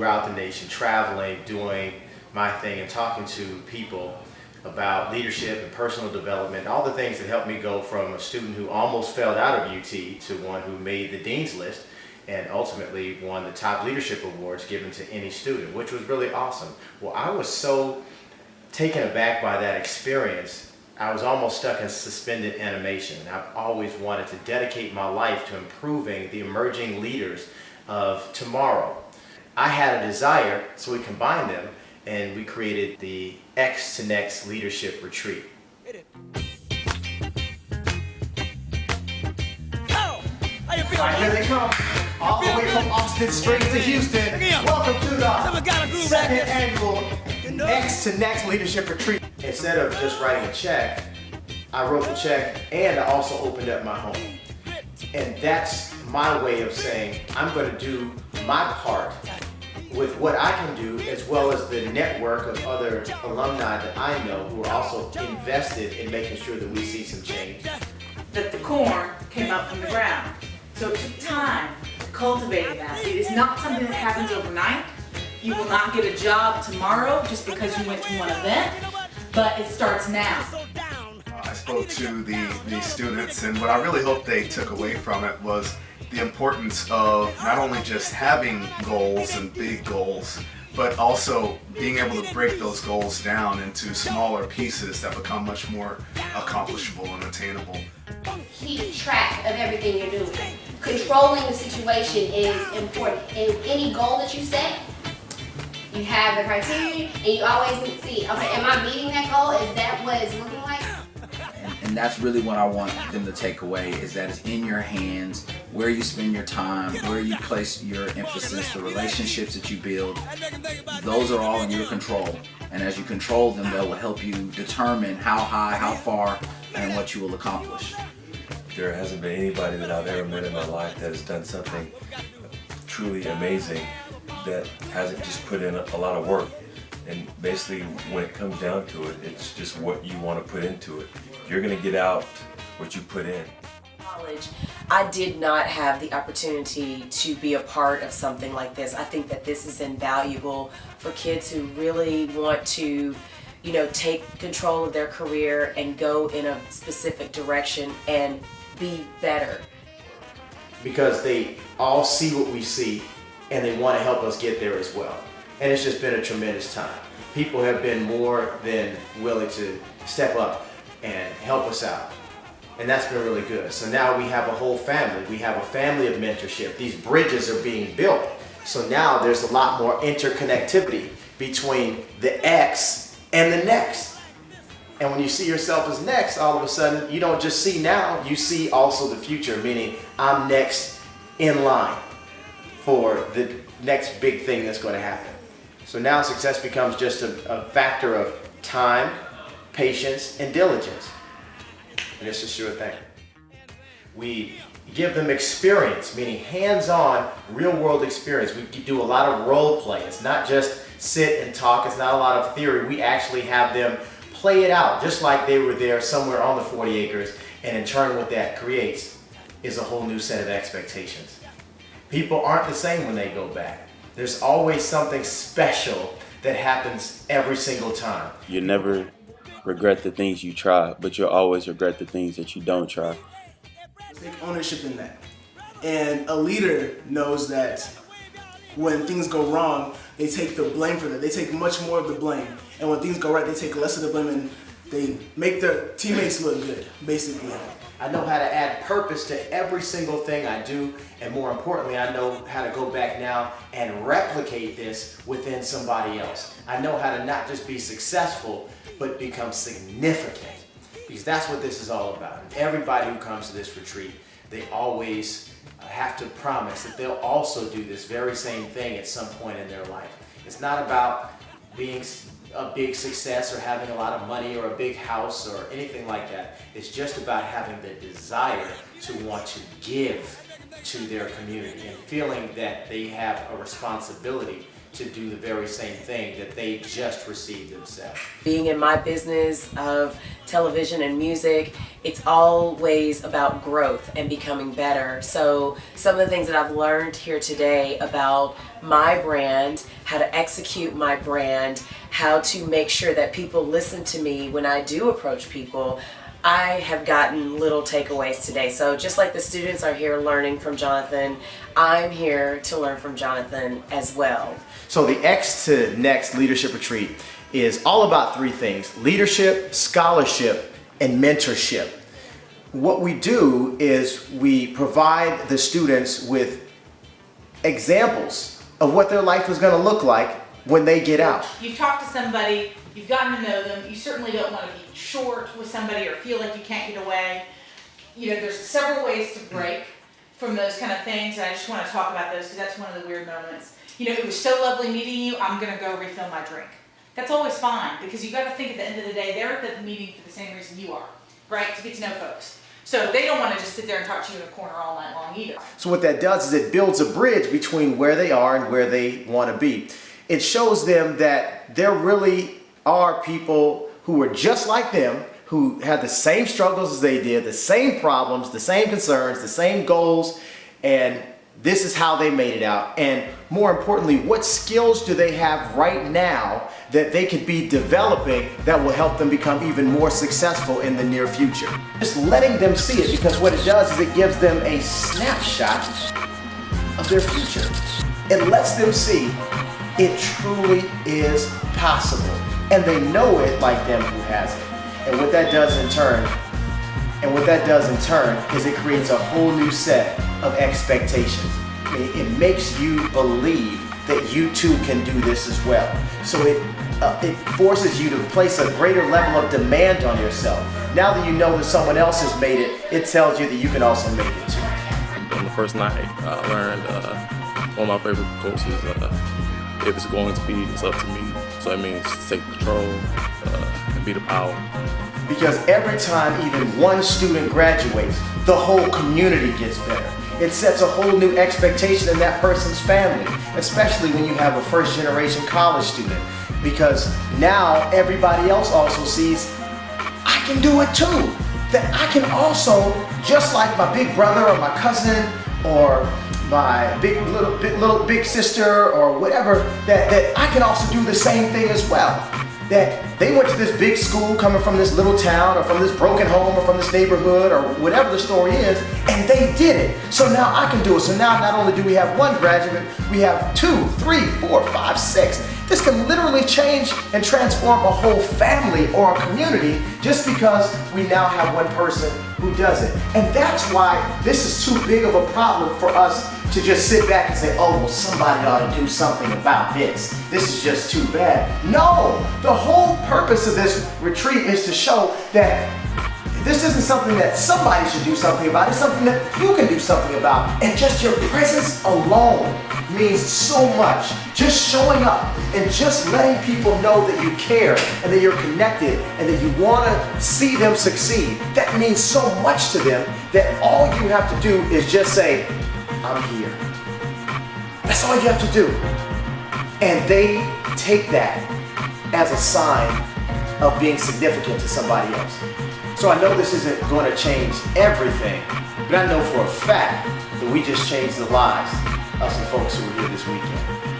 throughout the nation, traveling, doing my thing, and talking to people about leadership and personal development, all the things that helped me go from a student who almost failed out of UT to one who made the Dean's List and ultimately won the top leadership awards given to any student, which was really awesome. Well, I was so taken aback by that experience, I was almost stuck in suspended animation. I've always wanted to dedicate my life to improving the emerging leaders of tomorrow. I had a desire, so we combined them and we created the X to Next Leadership Retreat. All right, here they come. All the way from Austin straight to Houston. Welcome to the second annual X to Next Leadership Retreat. Instead of just writing a check, I wrote the check and I also opened up my home. And that's my way of saying I'm going to do my part with what I can do, as well as the network of other alumni that I know who are also invested in making sure that we see some change. That the corn came up from the ground. So it took time cultivating that. It is not something that happens overnight. You will not get a job tomorrow just because you went to one event, but it starts now. I spoke to the students, and what I really hope they took away from it was the importance of not only just having goals and big goals, but also being able to break those goals down into smaller pieces that become much more accomplishable and attainable. Keep track of everything you're doing. Controlling the situation is important. In any goal that you set, you have the criteria, and you always need to see, okay, am I meeting that goal? Is that what it's looking like? And that's really what I want them to take away, is that it's in your hands, where you spend your time, where you place your emphasis, the relationships that you build. Those are all in your control. And as you control them, that will help you determine how high, how far, and what you will accomplish. There hasn't been anybody that I've ever met in my life that has done something truly amazing that hasn't just put in a lot of work. And basically, when it comes down to it, it's just what you want to put into it. You're going to get out what you put in. College, I did not have the opportunity to be a part of something like this. I think that this is invaluable for kids who really want to, take control of their career and go in a specific direction and be better. Because they all see what we see and they want to help us get there as well. And it's just been a tremendous time. People have been more than willing to step up and help us out. And that's been really good. So now we have a whole family. We have a family of mentorship. These bridges are being built. So now there's a lot more interconnectivity between the X and the next. And when you see yourself as next, all of a sudden, you don't just see now, you see also the future, meaning I'm next in line for the next big thing that's going to happen. So now success becomes just a factor of time, patience, and diligence. And it's a sure thing. We give them experience, meaning hands-on, real-world experience. We do a lot of role play. It's not just sit and talk. It's not a lot of theory. We actually have them play it out, just like they were there somewhere on the 40 acres. And in turn, what that creates is a whole new set of expectations. People aren't the same when they go back. There's always something special that happens every single time. You never regret the things you try, but you'll always regret the things that you don't try. Take ownership in that. And a leader knows that when things go wrong, they take the blame for that. They take much more of the blame. And when things go right, they take less of the blame and they make their teammates look good, basically. I know how to add purpose to every single thing I do, and more importantly, I know how to go back now and replicate this within somebody else. I know how to not just be successful, but become significant, because that's what this is all about. And everybody who comes to this retreat, they always have to promise that they'll also do this very same thing at some point in their life. It's not about being a big success or having a lot of money or a big house or anything like that. It's just about having the desire to want to give to their community and feeling that they have a responsibility to do the very same thing that they just received themselves. Being in my business of television and music, it's always about growth and becoming better. So some of the things that I've learned here today about my brand, how to execute my brand, how to make sure that people listen to me when I do approach people, I have gotten little takeaways today. So just like the students are here learning from Jonathan, I'm here to learn from Jonathan as well. So the X to Next Leadership Retreat is all about three things: leadership, scholarship, and mentorship. What we do is we provide the students with examples of what their life is going to look like when they get out. You've talked to somebody, you've gotten to know them, you certainly don't want to be short with somebody or feel like you can't get away. You know, there's several ways to break from those kind of things, and I just want to talk about those because that's one of the weird moments. You know, it was so lovely meeting you, I'm going to go refill my drink. That's always fine, because you got to think at the end of the day, they're at the meeting for the same reason you are, right? To get to know folks. So they don't want to just sit there and talk to you in a corner all night long either. So what that does is it builds a bridge between where they are and where they want to be. It shows them that there really are people who are just like them, who had the same struggles as they did, the same problems, the same concerns, the same goals, and this is how they made it out. And more importantly, what skills do they have right now that they could be developing that will help them become even more successful in the near future? Just letting them see it, because what it does is it gives them a snapshot of their future. It lets them see it truly is possible. And they know it like them who has it. And what that does in turn, is it creates a whole new set of expectations. It makes you believe that you too can do this as well. So it forces you to place a greater level of demand on yourself. Now that you know that someone else has made it, it tells you that you can also make it too. On the first night, I learned one of my favorite quotes is, if it's going to be, it's up to me. So that means take control and be the power. Because every time even one student graduates, the whole community gets better. It sets a whole new expectation in that person's family, especially when you have a first-generation college student. Because now everybody else also sees, I can do it too. That I can also, just like my big brother or my cousin or my big sister or whatever, that I can also do the same thing as well. That they went to this big school coming from this little town or from this broken home or from this neighborhood or whatever the story is, and they did it. So now I can do it. So now not only do we have one graduate, we have 2, 3, 4, 5, 6. This can literally change and transform a whole family or a community just because we now have one person who does it. And that's why this is too big of a problem for us to just sit back and say, oh, well, somebody ought to do something about this. This is just too bad. No, the whole purpose of this retreat is to show that this isn't something that somebody should do something about. It's something that you can do something about. And just your presence alone means so much. Just showing up and just letting people know that you care and that you're connected and that you want to see them succeed. That means so much to them that all you have to do is just say, I'm here. That's all you have to do. And they take that as a sign of being significant to somebody else. So I know this isn't going to change everything, but I know for a fact that we just changed the lives of some folks who were here this weekend.